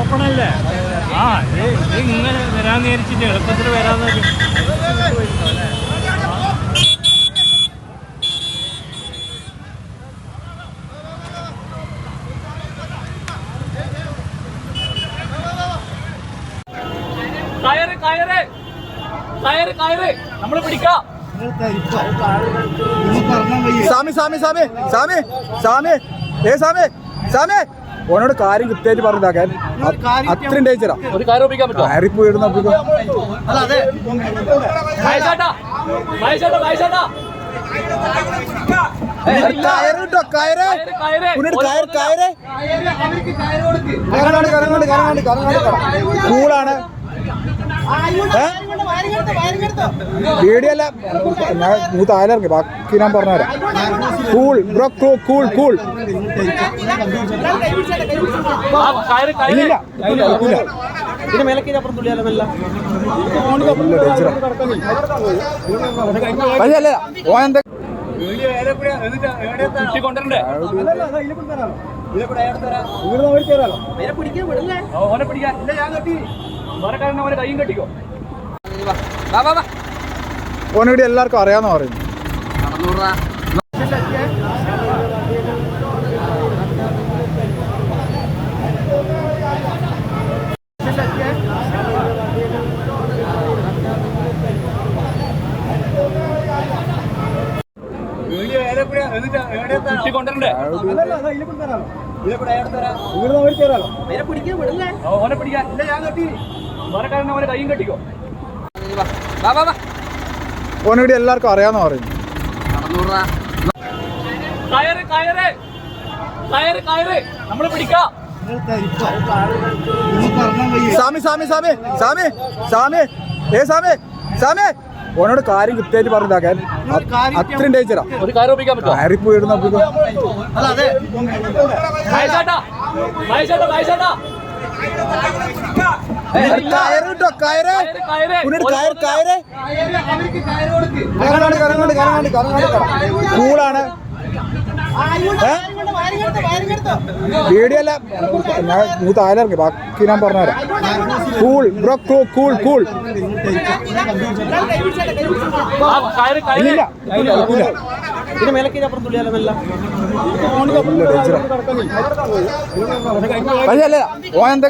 ഓപ്പണല്ലേ? ആ ഇങ്ങനെ വരാൻ നേരിച്ചിട്ട് എളുപ്പത്തിൽ വരാന്ന് കയറ് കയറ് കയറ് കയറ് നമ്മള് പിടിക്കാം. സാമി സാമി സാമി സാമി സാമി സാമി സാമി ഓനോട് കാര്യം കൃത്യമായിട്ട് പറഞ്ഞാക്കാൻ അത്രയും ഡേഞ്ചറാ. ഒരു കാര്യം ഒപ്പിക്കാൻ പറ്റുമോ? കയറിപ്പോയി ഇടുന്ന കയറ് കിട്ടോ കയറ് കയറ് കയറ് കറങ്ങാണ്ട് കറങ്ങാണ്ട് കറങ്ങാണ്ട് കറങ്ങാണ്ട് കൂളാണ്. പേടിയല്ല, ഞാൻ മൂത്ത് ആയിലിറങ്ങി ബാക്കി ഞാൻ പറഞ്ഞുതരാം. Cool bro cool cool. ഇല്ല അല്ല ഓൻ എന്താ ഓനോട് എല്ലാവർക്കും അറിയാന്ന് പറയുന്നു. ഓനോട് എല്ലാവർക്കും അറിയാന്ന് പറയുന്നു. കയറ് കയറ് കയറ് കയറ് നമ്മള് പിടിക്കാം. സാമി സാമി സാമി സാമി സാമി സാമി സാമി ഓനോട് കാര്യം കൃത്യമായിട്ട് പറഞ്ഞാക്കാൻ അത്രയും ഡേഞ്ചറാ. ഒരു കാര്യം ഒപ്പിക്കാൻ പറ്റുമോ? കയറിപ്പോയി ഇടുന്ന കയറ് കിട്ടോ കയറ് കയറ് കയറ് കറങ്ങാണ്ട് കറങ്ങാണ്ട് കറങ്ങാണ്ട് കറങ്ങാണ്ട് കൂളാണ്. പേടിയല്ല, ഞാൻ മൂത്ത് ആയിലിറങ്ങി ബാക്കി ഞാൻ പറഞ്ഞുതരാം. Cool bro cool cool. ഇല്ല ഡേഞ്ചറാ. അല്ല ഓൻ എന്താ